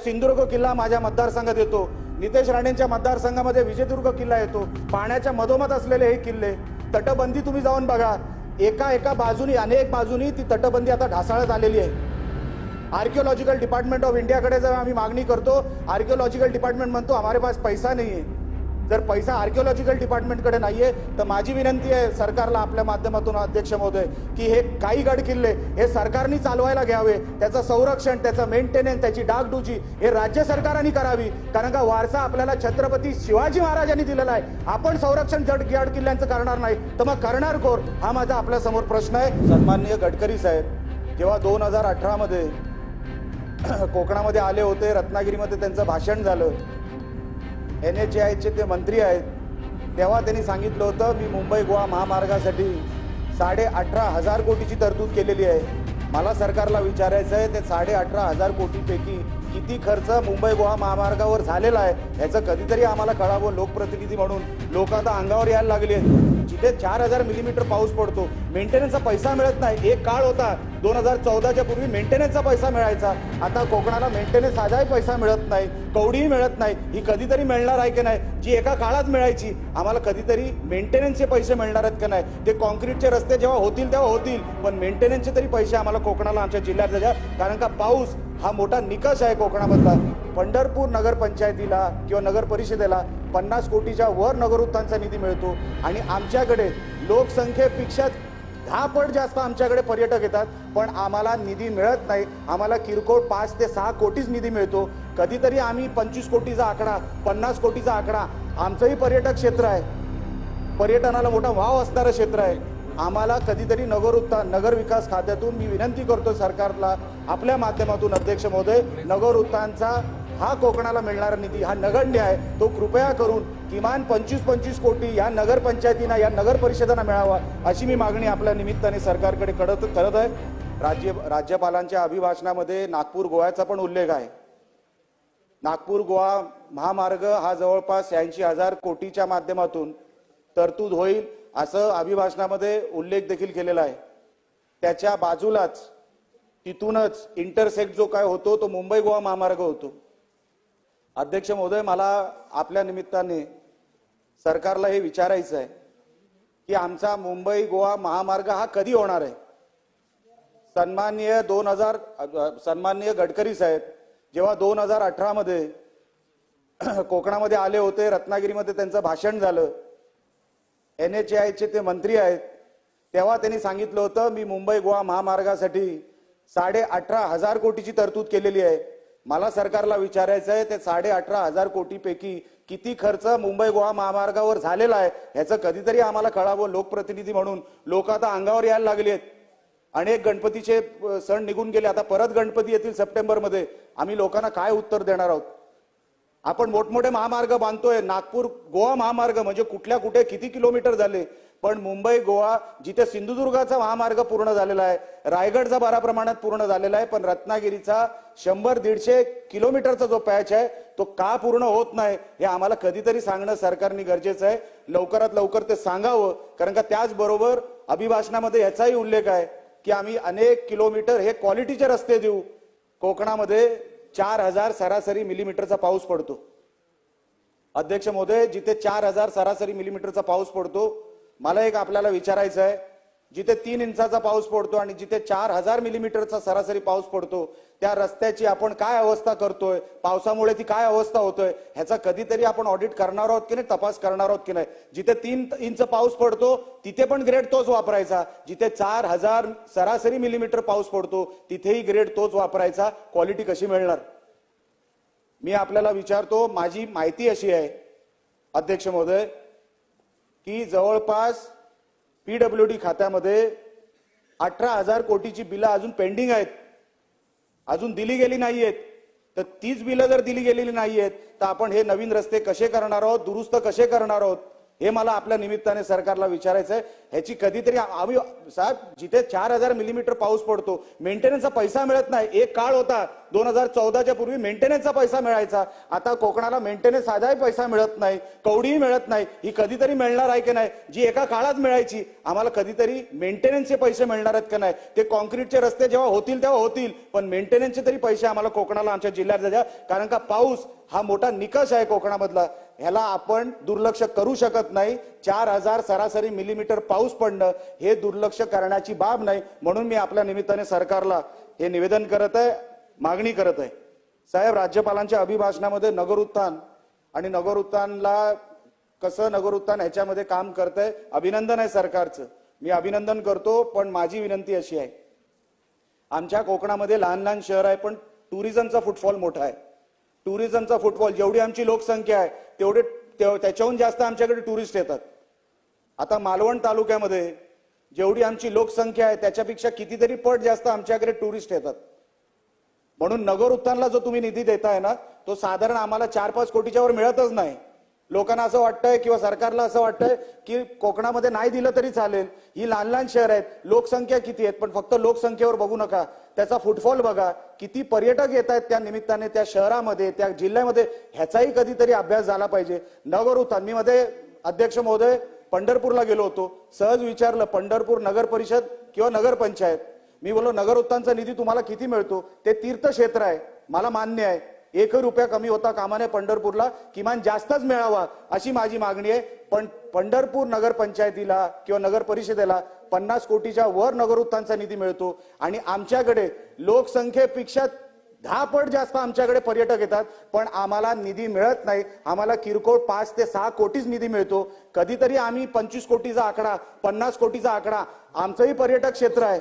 सिंधुदुर्ग किल्ला माझ्या मतदारसंघात येतो, नितेश राणेंच्या मतदारसंघामध्ये विजयदुर्ग किल्ला येतो, पाण्याच्या मधोमध असलेले हे किल्ले, तटबंदी तुम्ही जाऊन बघा, एका बाजूनी अनेक बाजूनी ती तटबंदी आता ढासळत आलेली आहे। आर्कियोलॉजिकल डिपार्टमेंट ऑफ इंडियाकडे जर आम्ही मागणी करतो, आर्कियोलॉजिकल डिपार्टमेंट म्हणतो हमारे पास पैसा नहीं है। जर पैसा आर्कियोलॉजिकल डिपार्टमेंटकडे नाहीये तर माझी विनंती आहे सरकारला आपल्या माध्यमातून अध्यक्ष महोदय की हे काही गड किल्ले हे सरकारने चालवायला घ्यावे, त्याचं संरक्षण, त्याचं मेंटेनन्स, त्याची डागडुजी हे राज्य सरकारांनी करावी, कारण का वारसा आपल्याला छत्रपती शिवाजी महाराजांनी दिलेला आहे। आपण संरक्षण गड किल्ल्यांचं करणार नाही तर मग करणार कोण, हा माझा आपल्या समोर प्रश्न आहे। सन्माननीय गडकरी साहेब जेव्हा 2018 मध्ये कोकणामध्ये आले होते, रत्नागिरीमध्ये त्यांचं भाषण झालं, NHAIचे ते मंत्री आहेत, तेव्हा त्यांनी सांगितलं होतं मी मुंबई गोवा महामार्गासाठी 18,500 कोटीची तरतूद केलेली आहे। मला सरकारला विचारायचं आहे ते 18,500 कोटीपैकी किती खर्च मुंबई गोवा महामार्गावर झालेला आहे याचं कधीतरी आम्हाला कळावं। लोकप्रतिनिधी म्हणून लोक आता अंगावर यायला लागले आहेत। जिथे 4,000 मिलीमीटर पाऊस पडतो, मेंटेनन्सचा पैसा मिळत नाही। एक काळ होता 2014च्या पूर्वी मेंटेनन्सचा पैसा मिळायचा, आता कोकणाला मेंटेनन्स हाही पैसा मिळत नाही, कवडीही मिळत नाही। ही कधीतरी मिळणार आहे की नाही, जी एका काळात मिळायची आम्हाला कधीतरी मेंटेनन्सचे पैसे मिळणार आहेत की नाही। ते कॉन्क्रीटचे रस्ते जेव्हा होतील तेव्हा होतील, पण मेंटेनन्सचे तरी पैसे आम्हाला कोकणाला आमच्या जिल्ह्यात द्या, कारण का पाऊस हा मोठा निकष आहे कोकणामधला। पंढरपूर नगरपंचायतीला किंवा नगर परिषदेला 50 कोटीच्या वर नगरोत्थानचा निधी मिळतो आणि आमच्याकडे लोकसंख्येपेक्षा 10 पट जास्त आमच्याकडे पर्यटक येतात, पण आम्हाला निधी मिळत नाही। आम्हाला किरकोळ 5 ते 6 कोटीच निधी मिळतो। कधीतरी आम्ही 25 कोटीचा आकडा, 50 कोटीचा आकडा, आमचंही पर्यटक क्षेत्र आहे, पर्यटनाला मोठा वाव असणारं क्षेत्र आहे। आम्हाला कधीतरी नगर विकास खात्यातून मी विनंती करतो सरकारला आपल्या माध्यमातून अध्यक्ष महोदय, नगर उत्थानचा हा कोकणाला मिळणारा निधी हा नगण्य आहे, तो कृपया करून किमान 25-25 कोटी या नगरपंचायतींना, या नगर परिषदांना मिळावा अशी मी मागणी आपल्या निमित्ताने सरकारकडे करत आहे। राज्यपालांच्या अभिभाषणामध्ये नागपूर गोव्याचा पण उल्लेख आहे। नागपूर गोवा महामार्ग हा जवळपास 80,000 कोटीच्या माध्यमातून तरतूद होईल असं अभिभाषणामध्ये उल्लेख देखील केलेला आहे। त्याच्या बाजूलाच तिथूनच इंटरसेक्ट जो काय होतो तो मुंबई गोवा महामार्ग होतो। अध्यक्ष महोदय, मला आपल्या निमित्ताने सरकारला हे विचारायचं आहे की आमचा मुंबई गोवा महामार्ग हा कधी होणार आहे। सन्माननीय गडकरी साहेब जेव्हा 2018 मध्ये कोकणामध्ये आले होते, रत्नागिरीमध्ये त्यांचं भाषण झालं, NHAIचे ते मंत्री आहेत, तेव्हा त्यांनी सांगितलं होतं मी मुंबई गोवा महामार्गासाठी 18,500 कोटीची तरतूद केलेली आहे। मला सरकारला विचारायचं आहे ते 18,500 कोटीपैकी किती खर्च मुंबई गोवा महामार्गावर झालेला आहे याचं कधीतरी आम्हाला कळावं। लोकप्रतिनिधी म्हणून लोक आता अंगावर यायला लागले आहेत। अनेक गणपतीचे सण निघून गेले, आता परत गणपती येतील सप्टेंबरमध्ये, आम्ही लोकांना काय उत्तर देणार आहोत। आपण मोठमोठे महामार्ग बांधतोय, नागपूर गोवा महामार्ग म्हणजे कुठल्या कुठे किती किलोमीटर झाले, पण मुंबई गोवा जिथे सिंधुदुर्गाचा महामार्ग पूर्ण झालेला आहे, रायगडचा बऱ्या प्रमाणात पूर्ण झालेला आहे, पण रत्नागिरीचा 100-150 किलोमीटरचा जो पॅच आहे तो का पूर्ण होत नाही हे आम्हाला कधीतरी सांगणं सरकारने गरजेचं आहे। लवकरात लवकर ते सांगावं, कारण का त्याचबरोबर अभिभाषणामध्ये याचाही उल्लेख आहे की आम्ही अनेक किलोमीटर हे क्वालिटीचे रस्ते देऊ। कोकणामध्ये 4,000 सरासरी मिलीमीटरचा पाऊस पडतो। अध्यक्ष महोदय, जिथे 4,000 सरासरी मिलीमीटरचा पाऊस पडतो, मला एक आपल्याला विचारायचं आहे, जिथे 3 इंचाचा पाऊस पडतो आणि जिथे 4,000 मिलीमीटरचा सरासरी पाऊस पडतो त्या रस्त्याची आपण काय अवस्था करतोय, पावसामुळे ती काय अवस्था होतोय ह्याचा कधीतरी आपण ऑडिट करणार आहोत की नाही, तपास करणार आहोत की नाही। जिथे 3 इंच पाऊस पडतो तिथे पण ग्रेड तोच वापरायचा, जिथे 4,000 सरासरी मिलीमीटर पाऊस पडतो तिथेही ग्रेड तोच वापरायचा। क्वालिटी कशी मिळणार? मी आपल्याला विचारतो, माझी माहिती अशी आहे अध्यक्ष महोदय की जवळपास PWD खात्यामध्ये 18,000 कोटीची बिलं अजून पेंडिंग आहेत, अजून दिली गेली नाहीयेत। तर तीच बिलं जर दिली गेलेली नाहीयेत तर आपण हे नवीन रस्ते कसे करणार आहोत, दुरुस्त कसे करणार आहोत हे मला आपल्या निमित्ताने सरकारला विचारायचं आहे। ह्याची कधीतरी आम्ही साहेब, जिथे 4,000 मिलीमीटर पाऊस पडतो, मेंटेनन्सचा पैसा मिळत नाही। एक काळ होता 2014च्या पूर्वी मेंटेनन्सचा पैसा मिळायचा, आता कोकणाला मेंटेनन्स साधाही पैसा मिळत नाही, कवडीही मिळत नाही. ही कधीतरी मिळणार आहे की नाही, जी एका काळात मिळायची आम्हाला कधीतरी मेंटेनन्सचे पैसे मिळणार आहेत का नाही. ते कॉन्क्रीटचे रस्ते जेव्हा होतील तेव्हा होतील, पण मेंटेनन्सचे तरी पैसे आम्हाला कोकणाला आमच्या जिल्ह्यात द्या. कारण का पाऊस हा मोठा निकष आहे कोकणामधला, ह्याला आपण दुर्लक्ष करू शकत नाही. 4000 सरासरी मिलीमीटर पाऊस पडणं हे दुर्लक्ष करण्याची बाब नाही. म्हणून मी आपल्या निमित्ताने सरकारला हे निवेदन करत आहे, मागणी करत आहे. साहेब, राज्यपालांच्या अभिभाषणामध्ये नगर उत्थान आणि नगर उत्थानला कसं नगर उत्थान ह्याच्यामध्ये काम करतंय, अभिनंदन आहे सरकारचं, मी अभिनंदन करतो. पण माझी विनंती अशी आहे, आमच्या कोकणामध्ये लहान लहान शहर आहे पण टुरिझमचा फुटफॉल मोठा आहे. टुरिझमचा फुटफॉल, जेवढी आमची लोकसंख्या आहे तेवढे त्याच्याहून जास्त आमच्याकडे टुरिस्ट येतात. आता मालवण तालुक्यामध्ये जेवढी आमची लोकसंख्या आहे त्याच्यापेक्षा कितीतरी पट जास्त आमच्याकडे टुरिस्ट येतात. म्हणून नगर उत्थानला जो तुम्ही निधी देताय ना, तो साधारण आम्हाला 4-5 कोटीच्या वर मिळतच नाही. लोकांना असं वाटतंय किंवा सरकारला असं वाटतंय की कोकणामध्ये नाही दिलं तरी चालेल. ही लहान लहान शहर आहेत, लोकसंख्या किती आहेत, पण फक्त लोकसंख्येवर बघू नका, त्याचा फुटफॉल बघा, किती पर्यटक येत आहेत त्या निमित्ताने त्या शहरामध्ये त्या जिल्ह्यामध्ये, ह्याचाही कधीतरी अभ्यास झाला पाहिजे. नगर उत्थान, मी मध्ये अध्यक्ष महोदय पंढरपूरला गेलो होतो, सहज विचारलं पंढरपूर नगर परिषद किंवा नगर पंचायत, मी बोललो नगर उत्थानचा निधी तुम्हाला किती मिळतो, ते तीर्थक्षेत्र आहे, मला मान्य आहे, 1 रुपया कमी होता कामा नये, पंढरपूरला किमान जास्तच मिळावा अशी माझी मागणी आहे. पण पंढरपूर नगर पंचायतीला किंवा नगर परिषदेला 50 कोटीच्या वर नगर उत्थानचा निधी मिळतो आणि आमच्याकडे लोकसंख्येपेक्षा 10 पट जास्त आमच्याकडे पर्यटक येतात, पण आम्हाला निधी मिळत नाही. आम्हाला किरकोळ 5 ते 6 कोटीच निधी मिळतो. कधीतरी आम्ही 25 कोटीचा आकडा, 50 कोटीचा आकडा, आमचंही पर्यटक क्षेत्र आहे,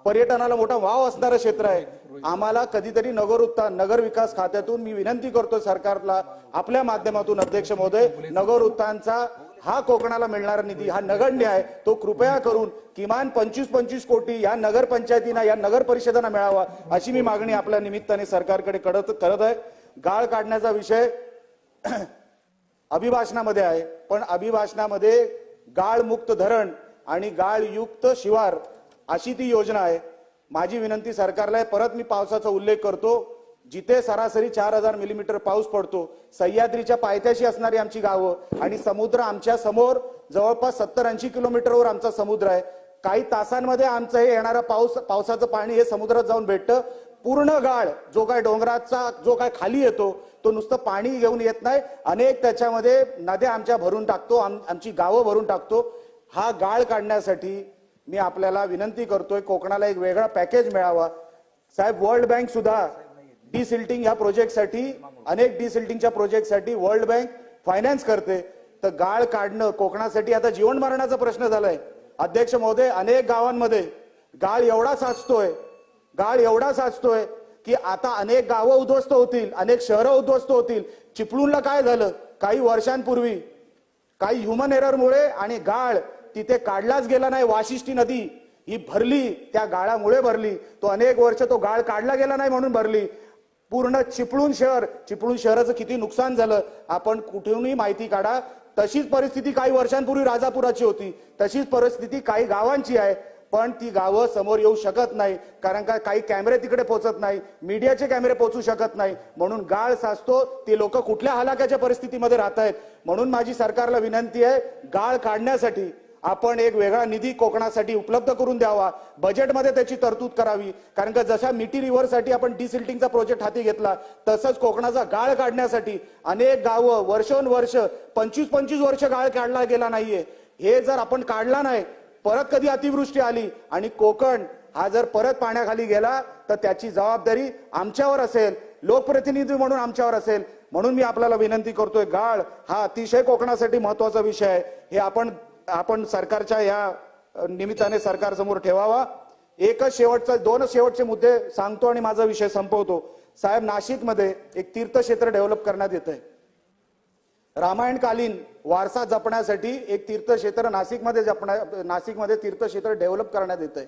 पर्यटनाला मोठा वाव असणारं क्षेत्र आहे. आम्हाला कधीतरी नगर उत्थान, नगर विकास खात्यातून मी विनंती करतो सरकारला, आपल्या माध्यमातून अध्यक्ष महोदय, नगर उत्थानचा हा कोकणाला मिळणारा निधी हा नगण्य आहे, तो कृपया करून किमान 25-25 कोटी या नगर पंचायतींना, या नगर परिषदांना मिळावा अशी मी मागणी आपल्या निमित्ताने सरकारकडे करत आहे. गाळ काढण्याचा विषय अभिभाषणामध्ये आहे, पण अभिभाषणामध्ये गाळमुक्त धरण आणि गाळयुक्त शिवार अशी ती योजना आहे. माझी विनंती सरकारला आहे, परत मी पावसाचा उल्लेख करतो, जिथे सरासरी 4000 मिलीमीटर पाऊस पडतो, सह्याद्रीच्या पायथ्याशी असणारी आमची गावं आणि समुद्र आमच्या समोर जवळपास 70-80 किलोमीटरवर आमचा समुद्र आहे. काही तासांमध्ये आमचं हे येणारा पावसाचं पाणी हे समुद्रात जाऊन भेटतं. पूर्ण गाळ जो काय डोंगराचा जो काय खाली येतो तो नुसतं पाणी घेऊन येत नाही, अनेक त्याच्यामध्ये नद्या आमच्या भरून टाकतो, आमची गावं भरून टाकतो. हा गाळ काढण्यासाठी मी आपल्याला विनंती करतोय, कोकणाला एक वेगळा पॅकेज मिळावा. साहेब, वर्ल्ड बँक सुद्धा डिसिल्टिंग या प्रोजेक्टसाठी, अनेक डिसिल्टिंगच्या प्रोजेक्टसाठी वर्ल्ड बँक फायनान्स करते. तर गाळ काढणं कोकणासाठी आता जीवन मरणाचा प्रश्न झालाय. अध्यक्ष महोदय, अनेक गावांमध्ये गाळ एवढा साचतोय की आता अनेक गावं उद्ध्वस्त होतील, अनेक शहरं उद्ध्वस्त होतील. चिपळूणला काय झालं काही वर्षांपूर्वी, काही ह्युमन एररमुळे आणि गाळ तिथे काढलाच गेला नाही. वाशिष्ठी नदी ही भरली, त्या गाळामुळे भरली. तो अनेक वर्ष तो गाळ काढला गेला नाही म्हणून भरली. पूर्ण चिपळूण शहराचं किती नुकसान झालं आपण कुठूनही माहिती काढा. तशीच परिस्थिती काही वर्षांपूर्वी राजापुराची होती, तशीच परिस्थिती काही गावांची आहे. पण ती गावं समोर येऊ शकत नाही, कारण का काही कॅमेरे तिकडे पोहोचत नाही, मीडियाचे कॅमेरे पोहोचू शकत नाही, म्हणून गाळ साचतो. ते लोक कुठल्या हलाक्याच्या परिस्थितीमध्ये राहत आहेत. म्हणून माझी सरकारला विनंती आहे, गाळ काढण्यासाठी आपण एक वेगळा निधी कोकणासाठी उपलब्ध करून द्यावा, बजेटमध्ये त्याची तरतूद करावी. कारण का जशा मिठी रिव्हरसाठी आपण डिसिल्टिंगचा प्रोजेक्ट हाती घेतला, तसंच कोकणाचा गाळ काढण्यासाठी अनेक गावं वर्षोनवर्ष 25-25 वर्ष गाळ काढला गेला नाहीये. हे जर आपण काढला नाही, परत कधी अतिवृष्टी आली आणि कोकण हा जर परत पाण्याखाली गेला तर त्याची जबाबदारी आमच्यावर असेल, लोकप्रतिनिधी म्हणून आमच्यावर असेल. म्हणून मी आपल्याला विनंती करतोय, गाळ हा अतिशय कोकणासाठी महत्वाचा विषय आहे, हे आपण सरकारच्या या निमित्ताने सरकारसमोर ठेवावा. दोनच शेवटचे मुद्दे सांगतो आणि माझा विषय संपवतो. साहेब, नाशिकमध्ये एक तीर्थक्षेत्र डेव्हलप करण्यात येत आहे. रामायणकालीन वारसा जपण्यासाठी एक तीर्थक्षेत्र नाशिकमध्ये तीर्थक्षेत्र डेव्हलप करण्यात येत आहे.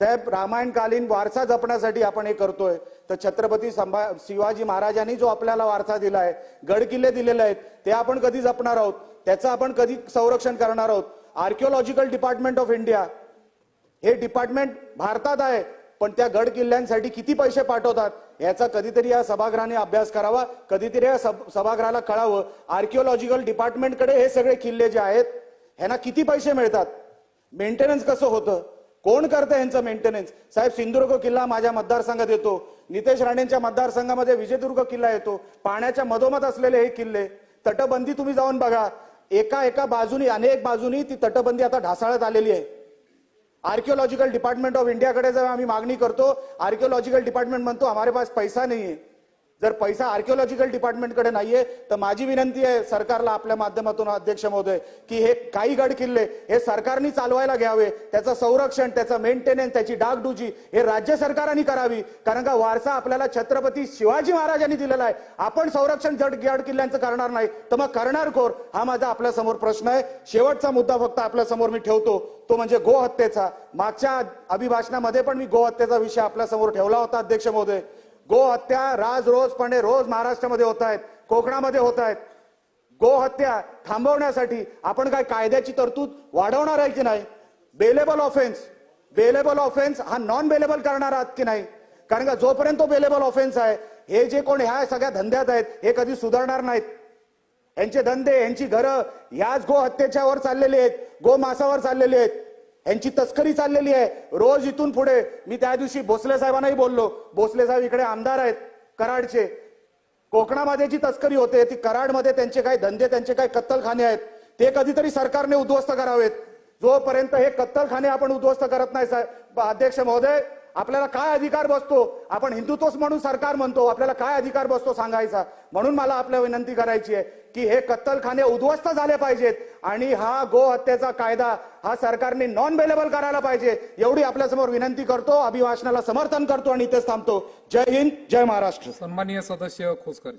साहेब, रामायणकालीन वारसा जपण्यासाठी आपण हे करतोय, तर छत्रपती शिवाजी महाराजांनी जो आपल्याला वारसा दिलाय, गड किल्ले दिलेले आहेत, ते आपण कधी जपणार आहोत, त्याचं आपण कधी संरक्षण करणार आहोत. आर्किओलॉजिकल डिपार्टमेंट ऑफ इंडिया हे डिपार्टमेंट भारतात आहे, पण त्या गड किल्ल्यांसाठी किती पैसे पाठवतात याचा कधीतरी या सभागृहाने अभ्यास करावा, कधीतरी या सभागृहाला कळावं. आर्किओलॉजिकल डिपार्टमेंटकडे हे सगळे किल्ले जे आहेत ह्यांना किती पैसे मिळतात, मेंटेनन्स कसं होतं, कोण करतं यांचं मेंटेनन्स. साहेब, सिंधुदुर्ग किल्ला माझ्या मतदारसंघात येतो, नितेश राणेंच्या मतदारसंघामध्ये विजयदुर्ग किल्ला येतो. पाण्याच्या मधोमध असलेले हे किल्ले, तटबंदी तुम्ही जाऊन बघा, एका बाजूनी अनेक बाजूनी ती तटबंदी आता ढासळत आलेली आहे. आर्किओलॉजिकल डिपार्टमेंट ऑफ इंडियाकडे जेव्हा आम्ही मागणी करतो, आर्किओलॉजिकल डिपार्टमेंट म्हणतो हमारे पास पैसा नहीं है. जर पैसा आर्किओलॉजिकल डिपार्टमेंटकडे नाहीये तर माझी विनंती आहे सरकारला आपल्या माध्यमातून अध्यक्ष महोदय की हे काही गड किल्ले हे सरकारने चालवायला घ्यावे, त्याचं संरक्षण, त्याचं मेंटेनन्स, त्याची डागडुजी हे राज्य सरकारांनी करावी. कारण का वारसा आपल्याला छत्रपती शिवाजी महाराजांनी दिलेला आहे. आपण संरक्षण गड किल्ल्यांचं करणार नाही तर मग करणार कोण, हा माझा आपल्या समोर प्रश्न आहे. शेवटचा मुद्दा फक्त आपल्या समोर मी ठेवतो, तो म्हणजे गोहत्येचा. मागच्या अभिभाषणामध्ये पण मी गोहत्येचा विषय आपल्या समोर ठेवला होता अध्यक्ष महोदय. गोहत्या रोज महाराष्ट्रामध्ये होत आहेत, कोकणामध्ये होत आहेत. गोहत्या थांबवण्यासाठी आपण काय कायद्याची तरतूद वाढवणार आहे की नाही? बेलेबल ऑफेन्स हा नॉन बेलेबल करणार आहात की नाही? कारण का जोपर्यंत तो बेलेबल ऑफेन्स आहे, हे जे कोण ह्या सगळ्या धंद्यात आहेत हे कधी सुधारणार नाहीत. यांचे धंदे, यांची घरं ह्याच गोहत्येच्या वर चाललेली आहेत, गोमांसावर चाललेली आहेत, यांची तस्करी चाललेली आहे. रोज इथून पुढे मी त्या दिवशी भोसले साहेबांनाही बोललो, भोसले साहेब इकडे आमदार आहेत कराडचे. कोकणामध्ये जी तस्करी होते ती कराडमध्ये त्यांचे काय धंदे, त्यांचे काय कत्तलखाने आहेत ते कधीतरी सरकारने उद्ध्वस्त करावेत. जोपर्यंत हे कत्तलखाने आपण उद्ध्वस्त करत नाही साहेब अध्यक्ष महोदय, आपल्याला काय अधिकार बसतो? आपण हिंदुत्वच म्हणून सरकार म्हणतो, आपल्याला काय अधिकार बसतो सांगायचा? म्हणून मला आपल्या विनंती करायची आहे की हे कत्तलखाने उद्ध्वस्त झाले पाहिजेत आणि हा गोहत्येचा कायदा हा सरकारने नॉन बेलेबल करायला पाहिजे, एवढी आपल्यासमोर विनंती करतो. अभिभाषणाला समर्थन करतो आणि इथेच थांबतो. जय हिंद, जय महाराष्ट्र. सन्माननीय सदस्य खोसकर.